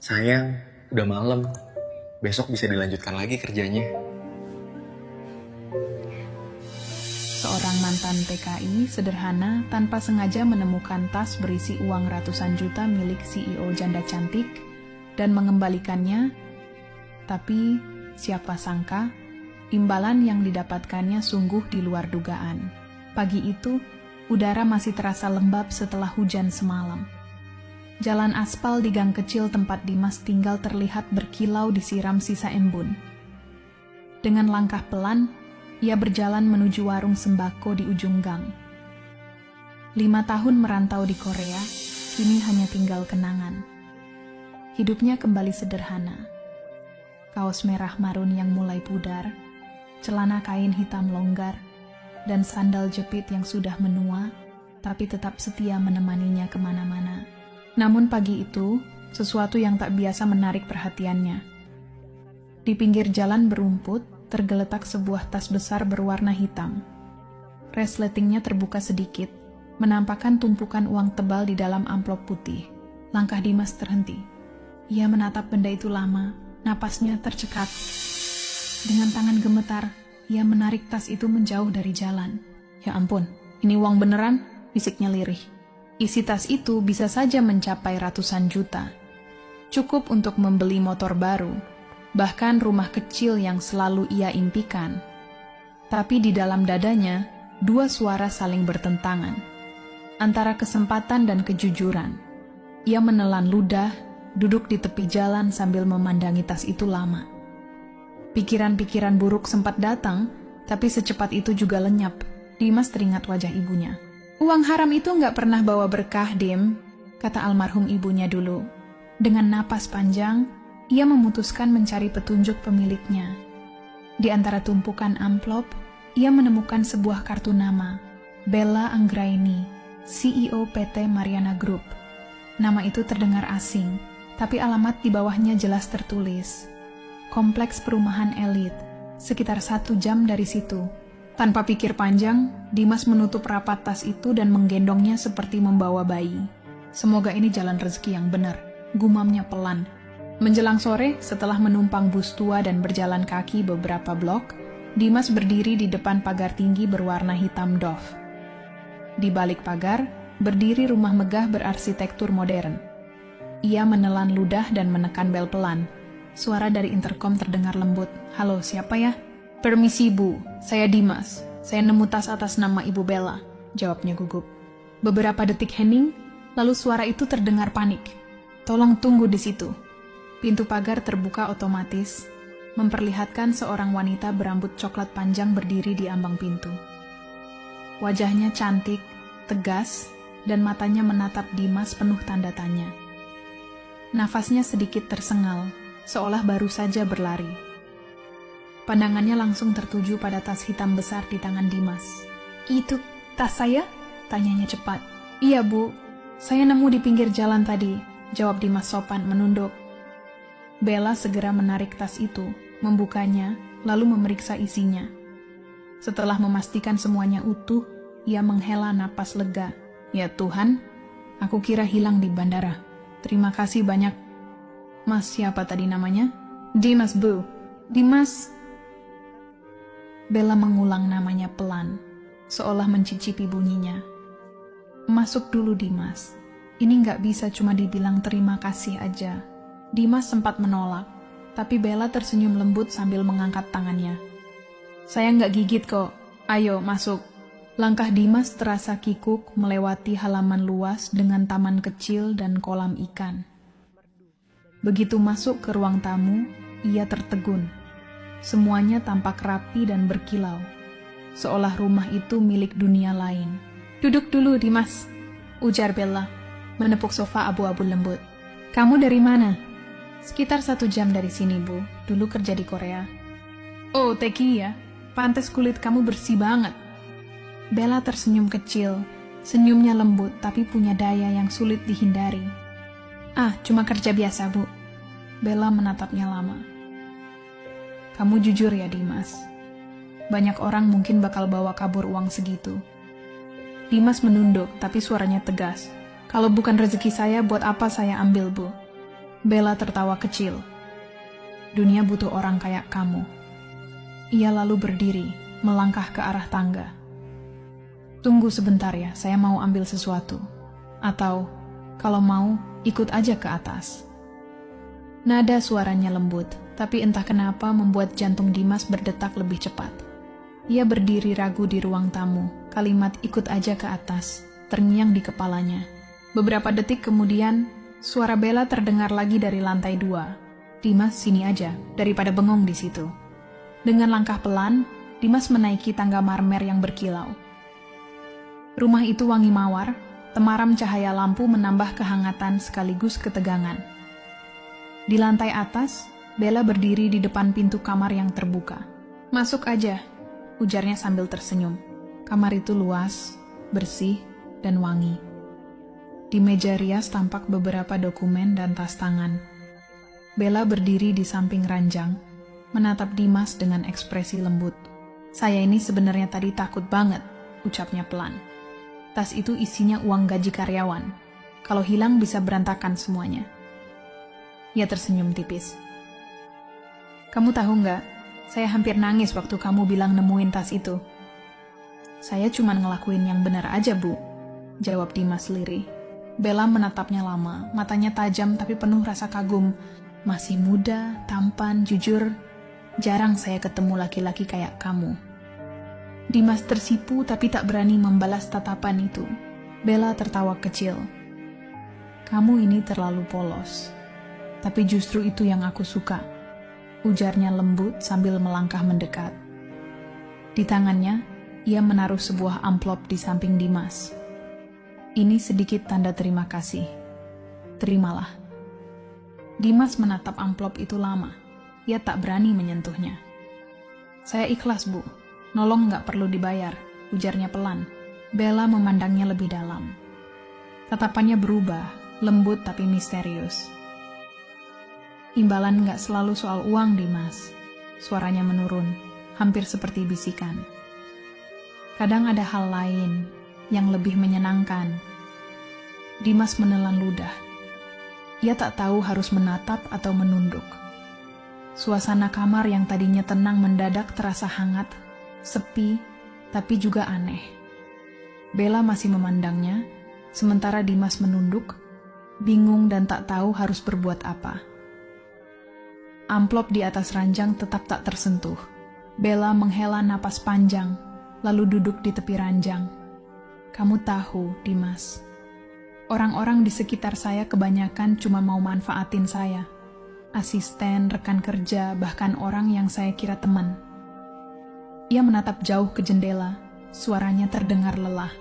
Sayang, udah malam. Besok bisa dilanjutkan lagi kerjanya. Seorang mantan TKI sederhana tanpa sengaja menemukan tas berisi uang ratusan juta milik CEO janda cantik dan mengembalikannya. Tapi siapa sangka, imbalan yang didapatkannya sungguh di luar dugaan. Pagi itu, udara masih terasa lembab setelah hujan semalam. Jalan aspal di gang kecil tempat Dimas tinggal terlihat berkilau disiram sisa embun. Dengan langkah pelan, ia berjalan menuju warung sembako di ujung gang. 5 tahun merantau di Korea, kini hanya tinggal kenangan. Hidupnya kembali sederhana. Kaos merah marun yang mulai pudar, celana kain hitam longgar, dan sandal jepit yang sudah menua, tapi tetap setia menemaninya kemana-mana. Namun pagi itu, sesuatu yang tak biasa menarik perhatiannya. Di pinggir jalan berumput, tergeletak sebuah tas besar berwarna hitam. Resletingnya terbuka sedikit, menampakkan tumpukan uang tebal di dalam amplop putih. Langkah Dimas terhenti. Ia menatap benda itu lama, napasnya tercekat. Dengan tangan gemetar, ia menarik tas itu menjauh dari jalan. Ya ampun, ini uang beneran? Bisiknya lirih. Isi tas itu bisa saja mencapai ratusan juta. Cukup untuk membeli motor baru, bahkan rumah kecil yang selalu ia impikan. Tapi di dalam dadanya, dua suara saling bertentangan. Antara kesempatan dan kejujuran. Ia menelan ludah, duduk di tepi jalan sambil memandangi tas itu lama. Pikiran-pikiran buruk sempat datang, tapi secepat itu juga lenyap. Dimas teringat wajah ibunya. "Uang haram itu nggak pernah bawa berkah, Dim," kata almarhum ibunya dulu. Dengan napas panjang, ia memutuskan mencari petunjuk pemiliknya. Di antara tumpukan amplop, ia menemukan sebuah kartu nama, Bella Anggraini, CEO PT Mariana Group. Nama itu terdengar asing, tapi alamat di bawahnya jelas tertulis. Kompleks perumahan elit, sekitar 1 jam dari situ. Tanpa pikir panjang, Dimas menutup rapat tas itu dan menggendongnya seperti membawa bayi. Semoga ini jalan rezeki yang benar, gumamnya pelan. Menjelang sore, setelah menumpang bus tua dan berjalan kaki beberapa blok, Dimas berdiri di depan pagar tinggi berwarna hitam doff. Di balik pagar, berdiri rumah megah berarsitektur modern. Ia menelan ludah dan menekan bel pelan. Suara dari interkom terdengar lembut. "Halo, siapa ya?" "Permisi Bu, saya Dimas. Saya nemu tas atas nama Ibu Bella," jawabnya gugup. Beberapa detik hening, lalu suara itu terdengar panik. "Tolong tunggu di situ." Pintu pagar terbuka otomatis, memperlihatkan seorang wanita berambut coklat panjang berdiri di ambang pintu. Wajahnya cantik, tegas, dan matanya menatap Dimas penuh tanda tanya. Nafasnya sedikit tersengal, seolah baru saja berlari. Pandangannya langsung tertuju pada tas hitam besar di tangan Dimas. "Itu tas saya?" tanyanya cepat. "Iya Bu, saya nemu di pinggir jalan tadi," jawab Dimas sopan menunduk. Bella segera menarik tas itu, membukanya, lalu memeriksa isinya. Setelah memastikan semuanya utuh, ia menghela napas lega. "Ya Tuhan, aku kira hilang di bandara. Terima kasih banyak." "Mas siapa tadi namanya?" "Dimas Bu." "Dimas..." Bella mengulang namanya pelan, seolah mencicipi bunyinya. "Masuk dulu Dimas. Ini nggak bisa cuma dibilang terima kasih aja." Dimas sempat menolak, tapi Bella tersenyum lembut sambil mengangkat tangannya. "Saya nggak gigit kok. Ayo masuk." Langkah Dimas terasa kikuk melewati halaman luas dengan taman kecil dan kolam ikan. Begitu masuk ke ruang tamu, ia tertegun. Semuanya tampak rapi dan berkilau, seolah rumah itu milik dunia lain. "Duduk dulu, Dimas," ujar Bella, menepuk sofa abu-abu lembut. "Kamu dari mana?" "Sekitar 1 jam dari sini, Bu. Dulu kerja di Korea." "Oh, TKI ya? Pantes kulit kamu bersih banget." Bella tersenyum kecil, senyumnya lembut tapi punya daya yang sulit dihindari. "Ah, cuma kerja biasa, Bu." Bella menatapnya lama. "Kamu jujur ya, Dimas. Banyak orang mungkin bakal bawa kabur uang segitu." Dimas menunduk, tapi suaranya tegas. "Kalau bukan rezeki saya, buat apa saya ambil, Bu?" Bella tertawa kecil. Dunia butuh orang kayak kamu. Ia lalu berdiri, melangkah ke arah tangga. Tunggu sebentar ya, saya mau ambil sesuatu. Atau, kalau mau, ikut aja ke atas. Nada suaranya lembut, tapi entah kenapa membuat jantung Dimas berdetak lebih cepat. Ia berdiri ragu di ruang tamu, kalimat ikut aja ke atas, terngiang di kepalanya. Beberapa detik kemudian, suara Bella terdengar lagi dari lantai 2. Dimas, sini aja, daripada bengong di situ. Dengan langkah pelan, Dimas menaiki tangga marmer yang berkilau. Rumah itu wangi mawar, temaram cahaya lampu menambah kehangatan sekaligus ketegangan. Di lantai atas, Bella berdiri di depan pintu kamar yang terbuka. Masuk aja, ujarnya sambil tersenyum. Kamar itu luas, bersih, dan wangi. Di meja rias tampak beberapa dokumen dan tas tangan. Bella berdiri di samping ranjang, menatap Dimas dengan ekspresi lembut. Saya ini sebenarnya tadi takut banget, ucapnya pelan. Tas itu isinya uang gaji karyawan. Kalau hilang bisa berantakan semuanya. Ia tersenyum tipis. Kamu tahu nggak, saya hampir nangis waktu kamu bilang nemuin tas itu. Saya cuma ngelakuin yang benar aja, Bu, jawab Dimas lirih. Bella menatapnya lama, matanya tajam tapi penuh rasa kagum. Masih muda, tampan, jujur. Jarang saya ketemu laki-laki kayak kamu. Dimas tersipu tapi tak berani membalas tatapan itu. Bella tertawa kecil. Kamu ini terlalu polos. Tapi justru itu yang aku suka, ujarnya lembut sambil melangkah mendekat. Di tangannya, ia menaruh sebuah amplop di samping Dimas. Ini sedikit tanda terima kasih. Terimalah. Dimas menatap amplop itu lama. Ia tak berani menyentuhnya. Saya ikhlas, Bu. Nolong nggak perlu dibayar, ujarnya pelan. Bella memandangnya lebih dalam. Tatapannya berubah, lembut tapi misterius. Imbalan nggak selalu soal uang, Dimas. Suaranya menurun, hampir seperti bisikan. Kadang ada hal lain yang lebih menyenangkan. Dimas menelan ludah. Ia tak tahu harus menatap atau menunduk. Suasana kamar yang tadinya tenang mendadak terasa hangat, sepi, tapi juga aneh. Bella masih memandangnya, sementara Dimas menunduk, bingung dan tak tahu harus berbuat apa. Amplop di atas ranjang tetap tak tersentuh. Bella menghela napas panjang, lalu duduk di tepi ranjang. Kamu tahu, Dimas, orang-orang di sekitar saya kebanyakan cuma mau manfaatin saya. Asisten, rekan kerja, bahkan orang yang saya kira teman. Ia menatap jauh ke jendela, suaranya terdengar lelah.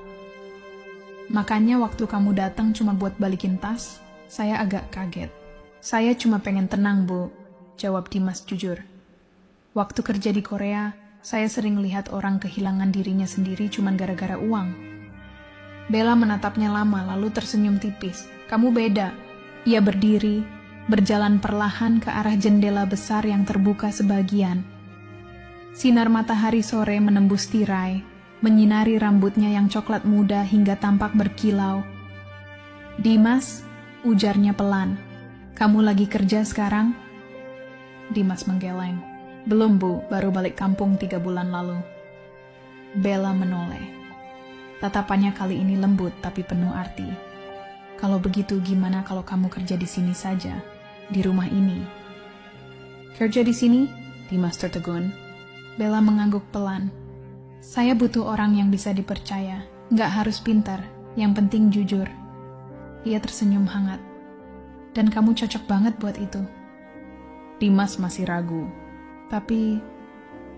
Makanya waktu kamu datang cuma buat balikin tas, saya agak kaget. Saya cuma pengen tenang, Bu, jawab Dimas jujur. Waktu kerja di Korea, saya sering lihat orang kehilangan dirinya sendiri cuma gara-gara uang. Bella menatapnya lama lalu tersenyum tipis. Kamu beda. Ia berdiri, berjalan perlahan ke arah jendela besar yang terbuka sebagian. Sinar matahari sore menembus tirai, menyinari rambutnya yang coklat muda hingga tampak berkilau. Dimas, ujarnya pelan, kamu lagi kerja sekarang? Dimas menggeleng. Belum, Bu, baru balik kampung 3 bulan lalu. Bella menoleh. Tatapannya kali ini lembut tapi penuh arti. Kalau begitu gimana kalau kamu kerja di sini saja, di rumah ini? Kerja di sini? Dimas tertegun. Bella mengangguk pelan. Saya butuh orang yang bisa dipercaya, nggak harus pintar, yang penting jujur. Ia tersenyum hangat. Dan kamu cocok banget buat itu. Dimas masih ragu. Tapi,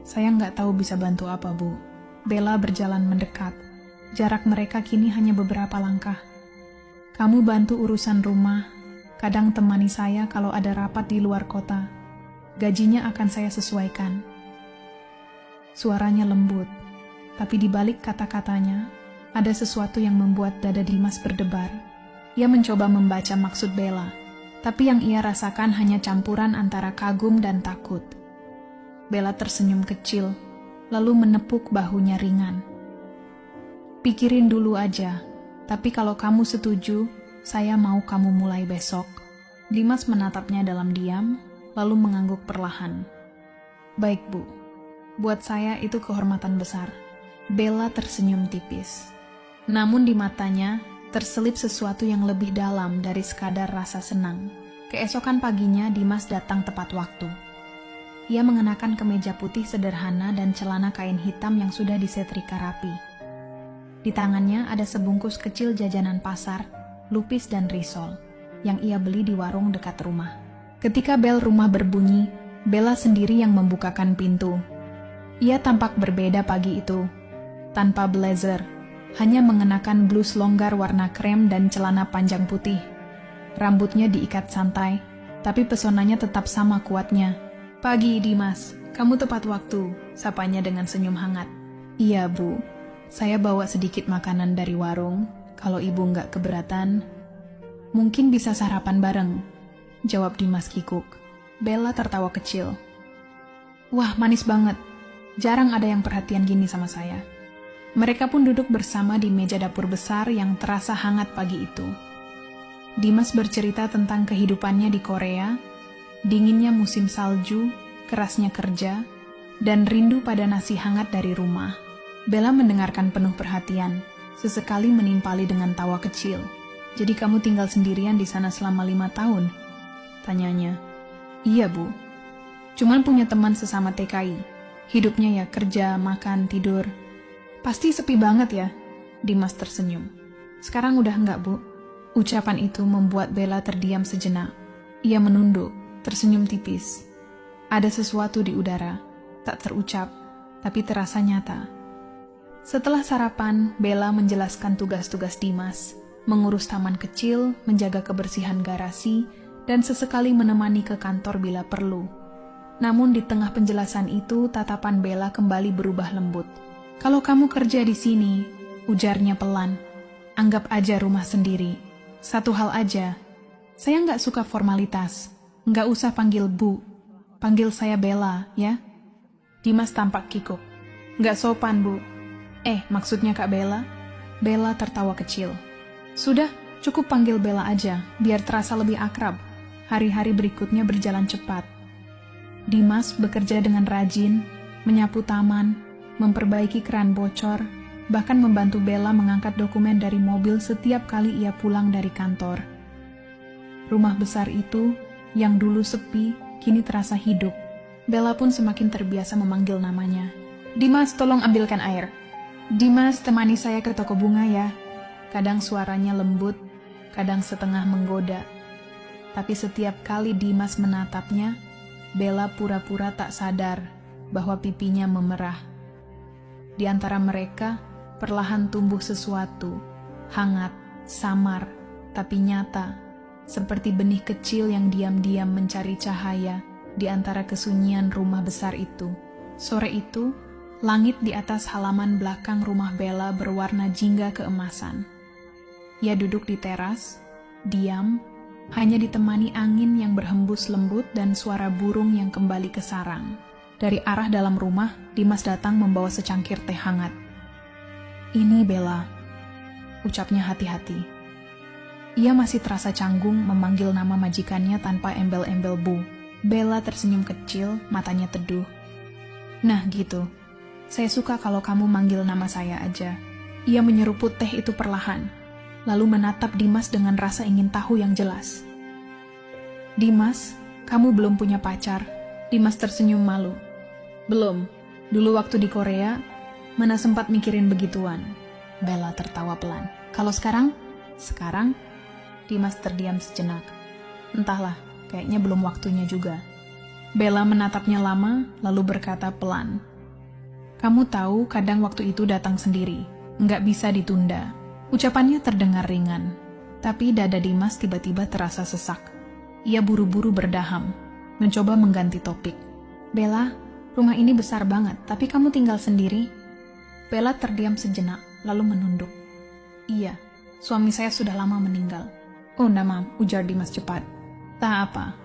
saya nggak tahu bisa bantu apa, Bu. Bella berjalan mendekat. Jarak mereka kini hanya beberapa langkah. Kamu bantu urusan rumah, kadang temani saya kalau ada rapat di luar kota. Gajinya akan saya sesuaikan. Suaranya lembut, tapi di balik kata-katanya, ada sesuatu yang membuat dada Dimas berdebar. Ia mencoba membaca maksud Bella, tapi yang ia rasakan hanya campuran antara kagum dan takut. Bella tersenyum kecil, lalu menepuk bahunya ringan. Pikirin dulu aja, tapi kalau kamu setuju, saya mau kamu mulai besok. Dimas menatapnya dalam diam, lalu mengangguk perlahan. Baik, Bu. Buat saya itu kehormatan besar. Bella tersenyum tipis. Namun di matanya terselip sesuatu yang lebih dalam dari sekadar rasa senang. Keesokan paginya Dimas datang tepat waktu. Ia mengenakan kemeja putih sederhana dan celana kain hitam yang sudah disetrika rapi. Di tangannya ada sebungkus kecil jajanan pasar, lupis dan risol, yang ia beli di warung dekat rumah. Ketika bel rumah berbunyi, Bella sendiri yang membukakan pintu. Ia tampak berbeda pagi itu. Tanpa blazer, hanya mengenakan blus longgar warna krem dan celana panjang putih. Rambutnya diikat santai, tapi pesonanya tetap sama kuatnya. "Pagi, Dimas. Kamu tepat waktu," sapanya dengan senyum hangat. "Iya, Bu. Saya bawa sedikit makanan dari warung. Kalau Ibu nggak keberatan, mungkin bisa sarapan bareng," jawab Dimas kikuk. Bella tertawa kecil. "Wah, manis banget. Jarang ada yang perhatian gini sama saya." Mereka pun duduk bersama di meja dapur besar yang terasa hangat pagi itu. Dimas bercerita tentang kehidupannya di Korea, dinginnya musim salju, kerasnya kerja, dan rindu pada nasi hangat dari rumah. Bella mendengarkan penuh perhatian, sesekali menimpali dengan tawa kecil. "Jadi kamu tinggal sendirian di sana selama 5 tahun?" tanyanya. "Iya, Bu. Cuman punya teman sesama TKI. Hidupnya ya kerja, makan, tidur." "Pasti sepi banget ya?" Dimas tersenyum. "Sekarang udah enggak, Bu." Ucapan itu membuat Bella terdiam sejenak. Ia menunduk, tersenyum tipis. Ada sesuatu di udara, tak terucap, tapi terasa nyata. Setelah sarapan, Bella menjelaskan tugas-tugas Dimas, mengurus taman kecil, menjaga kebersihan garasi, dan sesekali menemani ke kantor bila perlu. Namun di tengah penjelasan itu, tatapan Bella kembali berubah lembut. "Kalau kamu kerja di sini," ujarnya pelan, "anggap aja rumah sendiri. Satu hal aja, saya nggak suka formalitas. Nggak usah panggil Bu. Panggil saya Bella, ya?" Dimas tampak kikuk. "Nggak sopan, Bu." Maksudnya Kak Bella?" Bella tertawa kecil. "Sudah, cukup panggil Bella aja, biar terasa lebih akrab." Hari-hari berikutnya berjalan cepat. Dimas bekerja dengan rajin, menyapu taman, memperbaiki keran bocor, bahkan membantu Bella mengangkat dokumen dari mobil setiap kali ia pulang dari kantor. Rumah besar itu, yang dulu sepi, kini terasa hidup. Bella pun semakin terbiasa memanggil namanya. "Dimas, tolong ambilkan air." "Dimas, temani saya ke toko bunga ya." Kadang suaranya lembut, kadang setengah menggoda. Tapi setiap kali Dimas menatapnya, Bella pura-pura tak sadar bahwa pipinya memerah. Di antara mereka, perlahan tumbuh sesuatu, hangat, samar, tapi nyata, seperti benih kecil yang diam-diam mencari cahaya di antara kesunyian rumah besar itu. Sore itu, langit di atas halaman belakang rumah Bella berwarna jingga keemasan. Ia duduk di teras, diam, hanya ditemani angin yang berhembus lembut dan suara burung yang kembali ke sarang. Dari arah dalam rumah, Dimas datang membawa secangkir teh hangat. "Ini Bella," ucapnya hati-hati. Ia masih terasa canggung memanggil nama majikannya tanpa embel-embel Bu. Bella tersenyum kecil, matanya teduh. "Nah gitu, saya suka kalau kamu manggil nama saya aja." Ia menyeruput teh itu perlahan, lalu menatap Dimas dengan rasa ingin tahu yang jelas. "Dimas, kamu belum punya pacar?" Dimas tersenyum malu. "Belum. Dulu waktu di Korea, mana sempat mikirin begituan." Bella tertawa pelan. "Kalau sekarang?" "Sekarang?" Dimas terdiam sejenak. "Entahlah, kayaknya belum waktunya juga." Bella menatapnya lama, lalu berkata pelan. "Kamu tahu kadang waktu itu datang sendiri, nggak bisa ditunda." Ucapannya terdengar ringan, tapi dada Dimas tiba-tiba terasa sesak. Ia buru-buru berdaham, mencoba mengganti topik. "Bella, rumah ini besar banget, tapi kamu tinggal sendiri?" Bella terdiam sejenak, lalu menunduk. "Iya, suami saya sudah lama meninggal." "Oh, nama," ujar Dimas cepat. "Tak apa."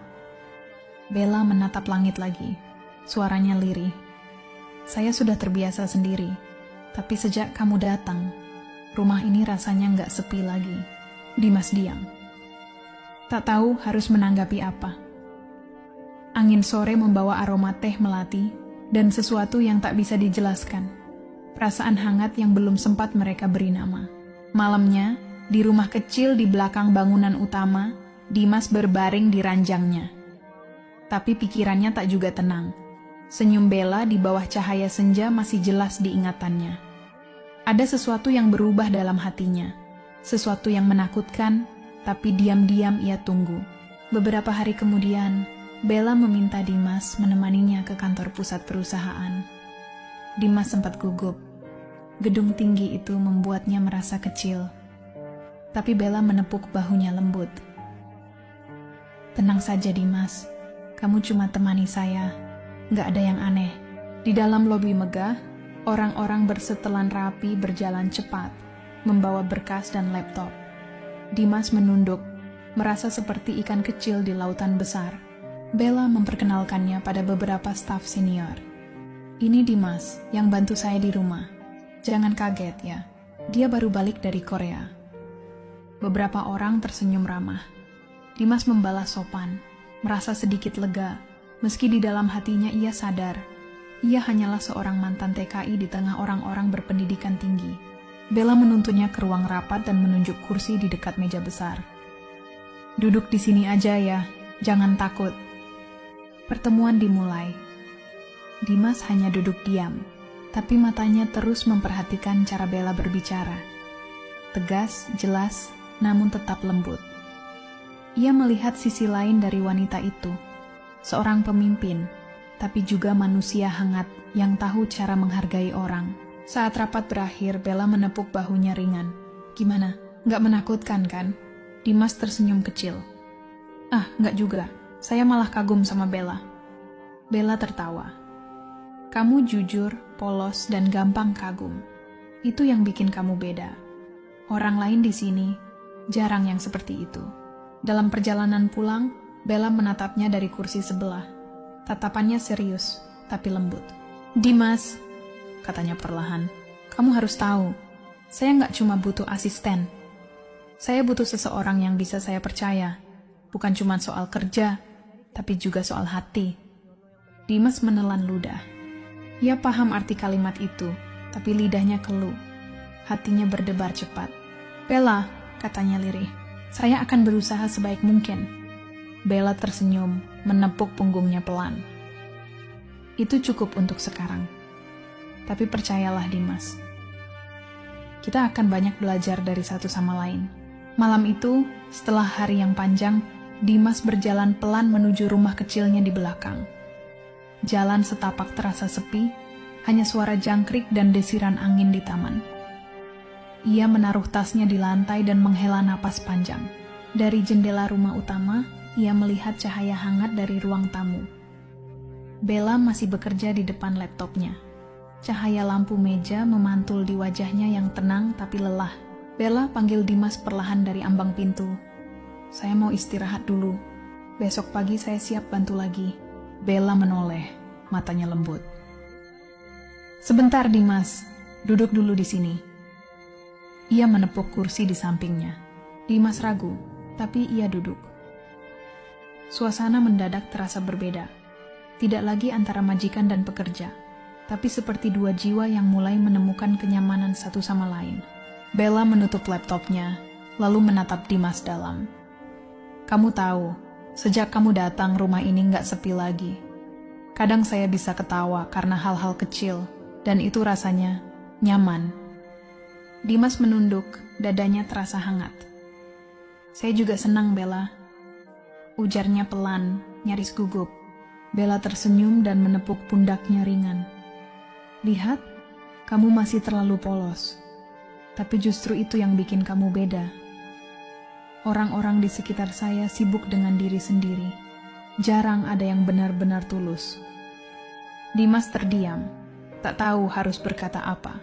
Bella menatap langit lagi, suaranya lirih. "Saya sudah terbiasa sendiri, tapi sejak kamu datang, rumah ini rasanya nggak sepi lagi." Dimas diam. Tak tahu harus menanggapi apa. Angin sore membawa aroma teh melati dan sesuatu yang tak bisa dijelaskan. Perasaan hangat yang belum sempat mereka beri nama. Malamnya, di rumah kecil di belakang bangunan utama, Dimas berbaring di ranjangnya. Tapi pikirannya tak juga tenang. Senyum Bella di bawah cahaya senja masih jelas di ingatannya. Ada sesuatu yang berubah dalam hatinya. Sesuatu yang menakutkan, tapi diam-diam ia tunggu. Beberapa hari kemudian, Bella meminta Dimas menemaninya ke kantor pusat perusahaan. Dimas sempat gugup. Gedung tinggi itu membuatnya merasa kecil. Tapi Bella menepuk bahunya lembut. "Tenang saja Dimas, kamu cuma temani saya. Gak ada yang aneh." Di dalam lobi megah, orang-orang bersetelan rapi berjalan cepat, membawa berkas dan laptop. Dimas menunduk, merasa seperti ikan kecil di lautan besar. Bella memperkenalkannya pada beberapa staf senior. "Ini Dimas, yang bantu saya di rumah. Jangan kaget ya, dia baru balik dari Korea." Beberapa orang tersenyum ramah. Dimas membalas sopan, merasa sedikit lega, meski di dalam hatinya ia sadar, ia hanyalah seorang mantan TKI di tengah orang-orang berpendidikan tinggi. Bella menuntunnya ke ruang rapat dan menunjuk kursi di dekat meja besar. "Duduk di sini aja ya, jangan takut." Pertemuan dimulai. Dimas hanya duduk diam, tapi matanya terus memperhatikan cara Bella berbicara. Tegas, jelas, namun tetap lembut. Ia melihat sisi lain dari wanita itu, seorang pemimpin, tapi juga manusia hangat yang tahu cara menghargai orang. Saat rapat berakhir, Bella menepuk bahunya ringan. "Gimana? Nggak menakutkan kan?" Dimas tersenyum kecil. "Ah, nggak juga. Saya malah kagum sama Bella." Bella tertawa. "Kamu jujur, polos, dan gampang kagum. Itu yang bikin kamu beda. Orang lain di sini jarang yang seperti itu." Dalam perjalanan pulang, Bella menatapnya dari kursi sebelah. Tatapannya serius, tapi lembut. "Dimas," katanya perlahan, "kamu harus tahu, saya nggak cuma butuh asisten. Saya butuh seseorang yang bisa saya percaya. Bukan cuma soal kerja, tapi juga soal hati." Dimas menelan ludah. Ia paham arti kalimat itu, tapi lidahnya keluh. Hatinya berdebar cepat. "Bella," katanya lirih, "saya akan berusaha sebaik mungkin." Bella tersenyum, menepuk punggungnya pelan. "Itu cukup untuk sekarang. Tapi percayalah Dimas, kita akan banyak belajar dari satu sama lain." Malam itu, setelah hari yang panjang, Dimas berjalan pelan menuju rumah kecilnya di belakang. Jalan setapak terasa sepi, hanya suara jangkrik dan desiran angin di taman. Ia menaruh tasnya di lantai dan menghela napas panjang. Dari jendela rumah utama, ia melihat cahaya hangat dari ruang tamu. Bella masih bekerja di depan laptopnya. Cahaya lampu meja memantul di wajahnya yang tenang tapi lelah. Bella panggil Dimas perlahan dari ambang pintu. "Saya mau istirahat dulu. Besok pagi saya siap bantu lagi." Bella menoleh, matanya lembut. "Sebentar Dimas, duduk dulu di sini." Ia menepuk kursi di sampingnya. Dimas ragu, tapi ia duduk. Suasana mendadak terasa berbeda. Tidak lagi antara majikan dan pekerja, tapi seperti dua jiwa yang mulai menemukan kenyamanan satu sama lain. Bella menutup laptopnya, lalu menatap Dimas dalam. "Kamu tahu, sejak kamu datang rumah ini nggak sepi lagi. Kadang saya bisa ketawa karena hal-hal kecil, dan itu rasanya nyaman." Dimas menunduk, dadanya terasa hangat. "Saya juga senang, Bella," ujarnya pelan, nyaris gugup. Bella tersenyum dan menepuk pundaknya ringan. "Lihat, kamu masih terlalu polos. Tapi justru itu yang bikin kamu beda. Orang-orang di sekitar saya sibuk dengan diri sendiri. Jarang ada yang benar-benar tulus." Dimas terdiam, tak tahu harus berkata apa.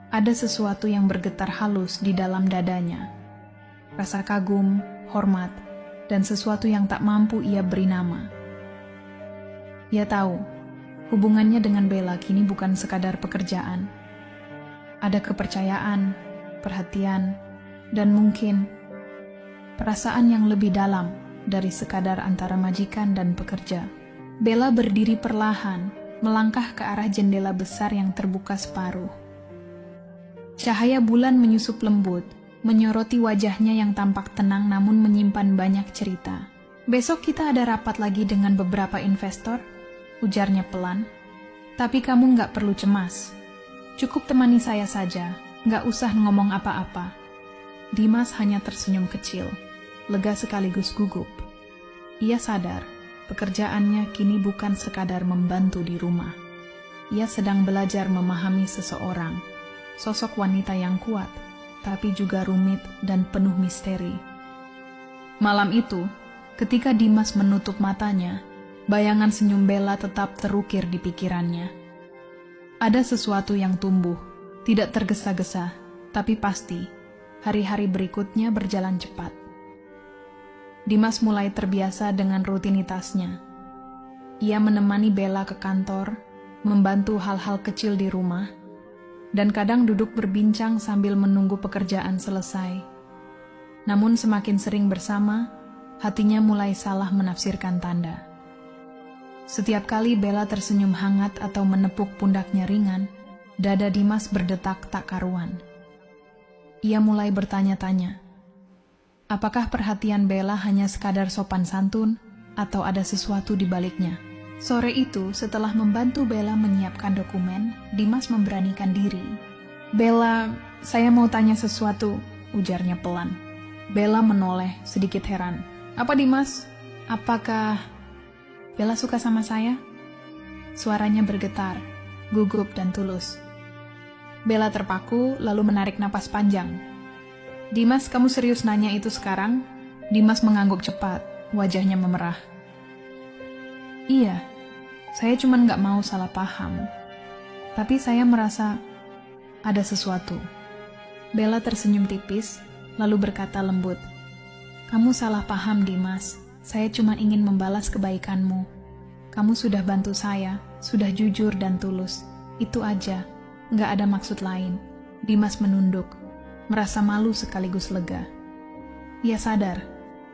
Ada sesuatu yang bergetar halus di dalam dadanya. Rasa kagum, hormat, dan sesuatu yang tak mampu ia beri nama. Ia tahu, hubungannya dengan Bella kini bukan sekadar pekerjaan. Ada kepercayaan, perhatian, dan mungkin perasaan yang lebih dalam dari sekadar antara majikan dan pekerja. Bella berdiri perlahan, melangkah ke arah jendela besar yang terbuka separuh. Cahaya bulan menyusup lembut, menyoroti wajahnya yang tampak tenang namun menyimpan banyak cerita. "Besok kita ada rapat lagi dengan beberapa investor," ujarnya pelan. "Tapi kamu nggak perlu cemas. Cukup temani saya saja, nggak usah ngomong apa-apa." Dimas hanya tersenyum kecil, lega sekaligus gugup. Ia sadar, pekerjaannya kini bukan sekadar membantu di rumah. Ia sedang belajar memahami seseorang, sosok wanita yang kuat, tapi juga rumit dan penuh misteri. Malam itu, ketika Dimas menutup matanya, bayangan senyum Bella tetap terukir di pikirannya. Ada sesuatu yang tumbuh, tidak tergesa-gesa, tapi pasti, hari-hari berikutnya berjalan cepat. Dimas mulai terbiasa dengan rutinitasnya. Ia menemani Bella ke kantor, membantu hal-hal kecil di rumah, dan kadang duduk berbincang sambil menunggu pekerjaan selesai. Namun semakin sering bersama, hatinya mulai salah menafsirkan tanda. Setiap kali Bella tersenyum hangat atau menepuk pundaknya ringan, dada Dimas berdetak tak karuan. Ia mulai bertanya-tanya, apakah perhatian Bella hanya sekadar sopan santun atau ada sesuatu di baliknya? Sore itu, setelah membantu Bella menyiapkan dokumen, Dimas memberanikan diri. "Bella, saya mau tanya sesuatu," ujarnya pelan. Bella menoleh, sedikit heran. "Apa, Dimas? Apakah Bella suka sama saya?" Suaranya bergetar, gugup dan tulus. Bella terpaku, lalu menarik napas panjang. "Dimas, kamu serius nanya itu sekarang?" Dimas mengangguk cepat, wajahnya memerah. "Iya, saya cuma nggak mau salah paham. Tapi saya merasa ada sesuatu." Bella tersenyum tipis, lalu berkata lembut, "Kamu salah paham, Dimas. Saya cuma ingin membalas kebaikanmu. Kamu sudah bantu saya, sudah jujur dan tulus. Itu aja, nggak ada maksud lain." Dimas menunduk, merasa malu sekaligus lega. Ia sadar,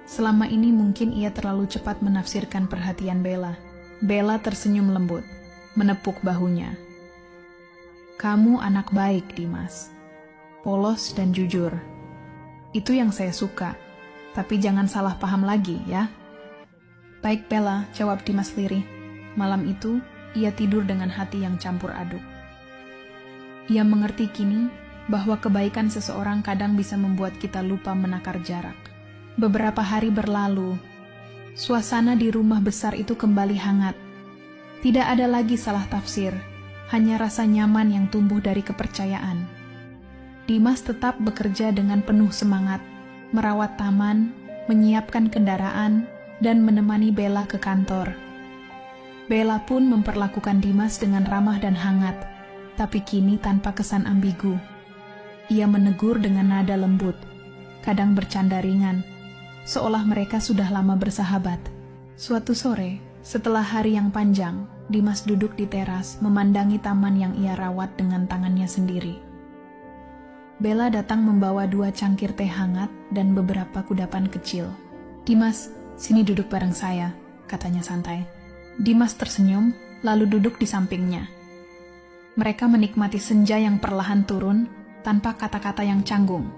selama ini mungkin ia terlalu cepat menafsirkan perhatian Bella. Bella tersenyum lembut, menepuk bahunya. "Kamu anak baik, Dimas. Polos dan jujur. Itu yang saya suka. Tapi jangan salah paham lagi, ya." "Baik, Bella," jawab Dimas lirih. Malam itu, ia tidur dengan hati yang campur aduk. Ia mengerti kini bahwa kebaikan seseorang kadang bisa membuat kita lupa menakar jarak. Beberapa hari berlalu. Suasana di rumah besar itu kembali hangat. Tidak ada lagi salah tafsir, hanya rasa nyaman yang tumbuh dari kepercayaan. Dimas tetap bekerja dengan penuh semangat, merawat taman, menyiapkan kendaraan, dan menemani Bella ke kantor. Bella pun memperlakukan Dimas dengan ramah dan hangat, tapi kini tanpa kesan ambigu. Ia menegur dengan nada lembut, kadang bercanda ringan, seolah mereka sudah lama bersahabat. Suatu sore, setelah hari yang panjang, Dimas duduk di teras memandangi taman yang ia rawat dengan tangannya sendiri. Bella datang membawa 2 cangkir teh hangat dan beberapa kudapan kecil. "Dimas, sini duduk bareng saya," katanya santai. Dimas tersenyum, lalu duduk di sampingnya. Mereka menikmati senja yang perlahan turun, tanpa kata-kata yang canggung.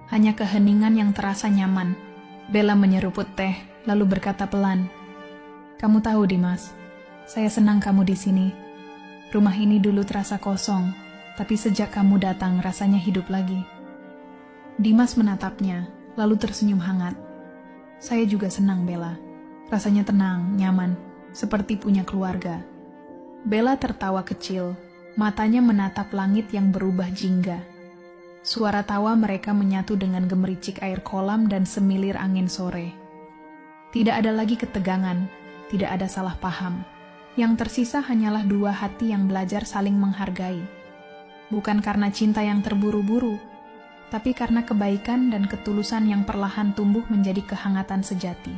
Hanya keheningan yang terasa nyaman. Bella menyeruput teh, lalu berkata pelan, "Kamu tahu, Dimas, saya senang kamu di sini. Rumah ini dulu terasa kosong, tapi sejak kamu datang rasanya hidup lagi." Dimas menatapnya, lalu tersenyum hangat. "Saya juga senang, Bella. Rasanya tenang, nyaman, seperti punya keluarga." Bella tertawa kecil, matanya menatap langit yang berubah jingga. Suara tawa mereka menyatu dengan gemericik air kolam dan semilir angin sore. Tidak ada lagi ketegangan, tidak ada salah paham. Yang tersisa hanyalah 2 hati yang belajar saling menghargai. Bukan karena cinta yang terburu-buru, tapi karena kebaikan dan ketulusan yang perlahan tumbuh menjadi kehangatan sejati.